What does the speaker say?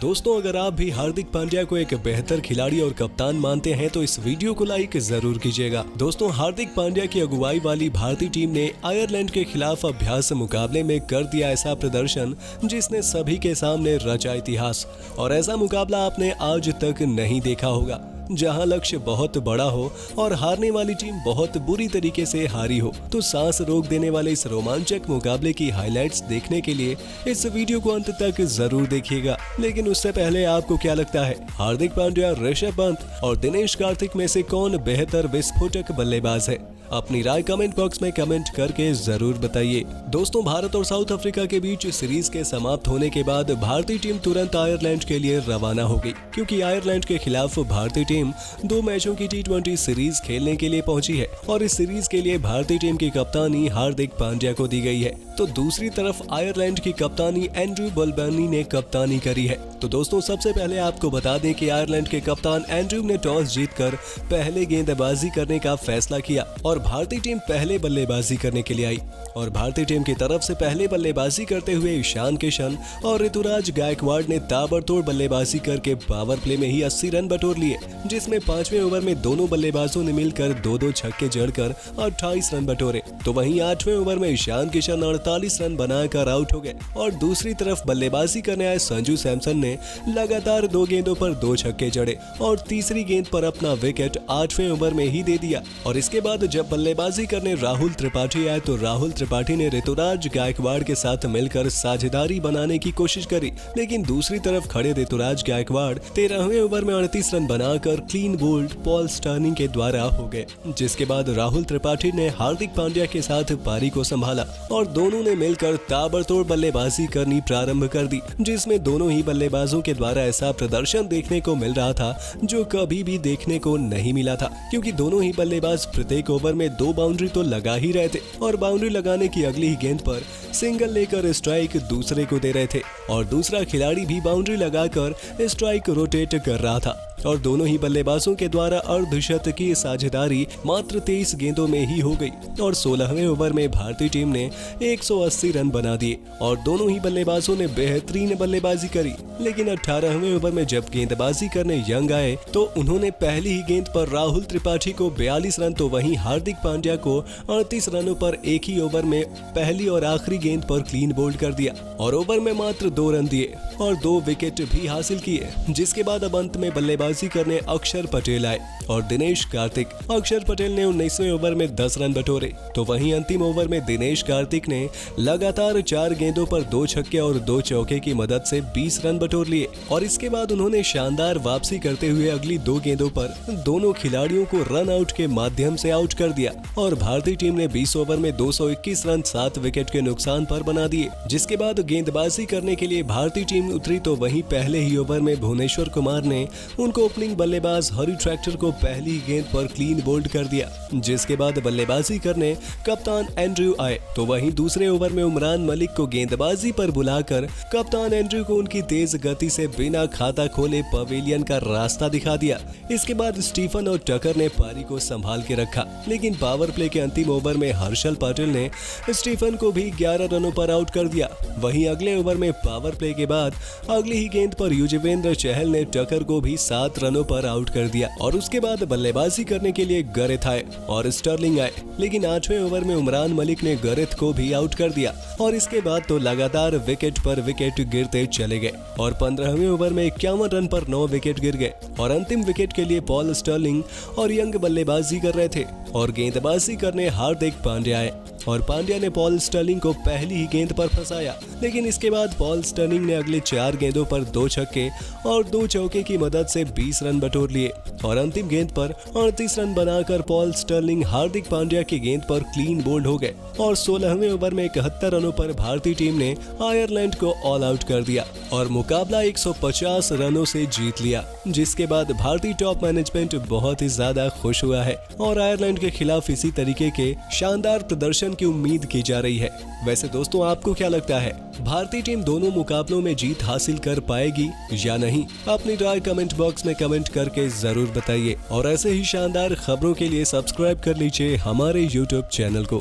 दोस्तों, अगर आप भी हार्दिक पांड्या को एक बेहतर खिलाड़ी और कप्तान मानते हैं तो इस वीडियो को लाइक जरूर कीजिएगा। दोस्तों, हार्दिक पांड्या की अगुवाई वाली भारतीय टीम ने आयरलैंड के खिलाफ अभ्यास मुकाबले में कर दिया ऐसा प्रदर्शन जिसने सभी के सामने रचा इतिहास। और ऐसा मुकाबला आपने आज तक नहीं देखा होगा, जहां लक्ष्य बहुत बड़ा हो और हारने वाली टीम बहुत बुरी तरीके से हारी हो। तो सांस रोक देने वाले इस रोमांचक मुकाबले की हाइलाइट्स देखने के लिए इस वीडियो को अंत तक जरूर देखिएगा। लेकिन उससे पहले आपको क्या लगता है, हार्दिक पांड्या, ऋषभ पंत और दिनेश कार्तिक में से कौन बेहतर विस्फोटक बल्लेबाज है? अपनी राय कमेंट बॉक्स में कमेंट करके जरूर बताइए। दोस्तों, भारत और साउथ अफ्रीका के बीच सीरीज के समाप्त होने के बाद भारतीय टीम तुरंत आयरलैंड के लिए रवाना हो गई, क्योंकि आयरलैंड के खिलाफ भारतीय टीम 2 मैचों की T20 सीरीज खेलने के लिए पहुंची है और इस सीरीज के लिए भारतीय टीम की कप्तानी हार्दिक पांड्या को दी गई है। तो दूसरी तरफ आयरलैंड की कप्तानी एंड्रयू बलबर्नी ने कप्तानी करी है। तो दोस्तों, सबसे पहले आपको बता दें कि आयरलैंड के कप्तान एंड्रयू ने टॉस जीतकर पहले गेंदबाजी करने का फैसला किया और भारतीय टीम पहले बल्लेबाजी करने के लिए आई। और भारतीय टीम की तरफ से पहले बल्लेबाजी करते हुए ईशान किशन और ऋतुराज गायकवाड़ ने ताबड़तोड़ बल्लेबाजी करके पावर प्ले में ही 80 रन बटोर लिए, जिसमें 5वें ओवर में दोनों बल्लेबाजों ने मिलकर 2-2 छक्के जड़कर 28 रन बटोरे। तो वहीं 8वें ओवर में ईशान किशन 48 रन बनाकर आउट हो गए और दूसरी तरफ बल्लेबाजी करने आए संजू सैमसन ने लगातार 2 गेंदों पर 2 छक्के जड़े और तीसरी गेंद पर अपना विकेट 8वें ओवर में ही दे दिया। और इसके बाद जब बल्लेबाजी करने राहुल त्रिपाठी आए तो राहुल त्रिपाठी ने ऋतुराज गायकवाड़ के साथ मिलकर साझेदारी बनाने की कोशिश करी, लेकिन दूसरी तरफ खड़े ऋतुराज गायकवाड़ 13वें ओवर में 38 रन बनाकर क्लीन बोल्ड पॉल स्टर्लिंग के द्वारा हो गए। जिसके बाद राहुल त्रिपाठी ने हार्दिक पांड्या के साथ पारी को संभाला और दोनों ने मिलकर ताबड़तोड़ बल्लेबाजी करनी प्रारंभ कर दी, जिसमें दोनों ही बल्लेबाजों के द्वारा ऐसा प्रदर्शन देखने को मिल रहा था जो कभी भी देखने को नहीं मिला था, क्योंकि दोनों ही बल्लेबाज प्रत्येक ओवर में 2 बाउंड्री तो लगा ही रहे थे और बाउंड्री लगाने की अगली ही गेंद पर सिंगल लेकर स्ट्राइक दूसरे को दे रहे थे और दूसरा खिलाड़ी भी बाउंड्री लगाकर स्ट्राइक रोटेट कर रहा था। और दोनों ही बल्लेबाजों के द्वारा अर्धशतकीय साझेदारी मात्र 23 गेंदों में ही हो गई और 16वें ओवर में भारतीय टीम ने 180 रन बना दिए और दोनों ही बल्लेबाजों ने बेहतरीन बल्लेबाजी करी। लेकिन 18वें ओवर में जब गेंदबाजी करने यंग आए तो उन्होंने पहली ही गेंद पर राहुल त्रिपाठी को 42 रन तो वहीं हार्दिक पांड्या को 38 रनों पर एक ही ओवर में पहली और आखिरी गेंद पर क्लीन बोल्ड कर दिया और ओवर में मात्र 2 रन दिए और 2 विकेट भी हासिल किए। जिसके बाद अब अंत में बल्लेबाजी करने अक्षर पटेल आए और दिनेश कार्तिक। अक्षर पटेल ने 19वें ओवर में 10 रन बटोरे, तो वहीं अंतिम ओवर में दिनेश कार्तिक ने लगातार 4 गेंदों पर 2 छक्के और 2 चौके की मदद से 20 रन बटोर लिए और इसके बाद उन्होंने शानदार वापसी करते हुए अगली 2 गेंदों पर दोनों खिलाड़ियों को रन आउट के माध्यम से आउट कर दिया और भारतीय टीम ने 20 ओवर में 221 रन 7 विकेट के नुकसान पर बना दिए। जिसके बाद गेंदबाजी करने के लिए भारतीय टीम उतरी तो वहीं पहले ही ओवर में भुवनेश्वर कुमार ने उनको ओपनिंग बल्लेबाज हरी ट्रैक्टर को पहली गेंद पर क्लीन बोल्ड कर दिया। जिसके बाद बल्लेबाजी करने कप्तान एंड्रयू आए तो वहीं दूसरे ओवर में उमरान मलिक को गेंदबाजी पर बुलाकर कप्तान एंड्रयू को उनकी तेज गति से बिना खाता खोले पवेलियन का रास्ता दिखा दिया। इसके बाद स्टीफन और टकर ने पारी को संभाल के रखा, लेकिन पावर प्ले के अंतिम ओवर में हर्षल पटेल ने स्टीफन को भी 11 रनों पर आउट कर दिया। वहीं अगले ओवर में पावर प्ले के बाद अगली ही गेंद पर युजवेंद्र चहल ने टकर को भी 7 रनों पर आउट कर दिया और उसके बाद बल्लेबाजी करने के लिए गैरेथ आए और स्टर्लिंग आए, लेकिन 8वें ओवर में उमरान मलिक ने गैरेथ को भी आउट कर दिया और इसके बाद तो लगातार विकेट पर विकेट गिरते चले गए और 15वें ओवर में 51 रन पर 9 विकेट गिर गए और अंतिम विकेट के लिए पॉल स्टर्लिंग और यंग बल्लेबाजी कर रहे थे और गेंदबाजी करने हार्दिक पांड्या आए और पांड्या ने पॉल स्टर्लिंग को पहली ही गेंद पर फंसाया, लेकिन इसके बाद पॉल स्टर्लिंग ने अगले 4 गेंदों पर 2 छक्के और 2 चौके की मदद से 20 रन बटोर लिए और अंतिम गेंद पर 38 रन बनाकर पॉल स्टर्लिंग हार्दिक पांड्या की गेंद पर क्लीन बोल्ड हो गए और 16वें ओवर में 71 रनों पर भारतीय टीम ने आयरलैंड को ऑल आउट कर दिया और मुकाबला 150 रनों से जीत लिया। जिसके बाद भारतीय टॉप मैनेजमेंट बहुत ही ज्यादा खुश हुआ है और आयरलैंड के खिलाफ इसी तरीके के शानदार प्रदर्शन की उम्मीद की जा रही है। वैसे दोस्तों, आपको क्या लगता है, भारतीय टीम दोनों मुकाबलों में जीत हासिल कर पाएगी या नहीं? अपनी राय कमेंट बॉक्स में कमेंट करके जरूर बताइए और ऐसे ही शानदार खबरों के लिए सब्सक्राइब कर लीजिए हमारे YouTube चैनल को।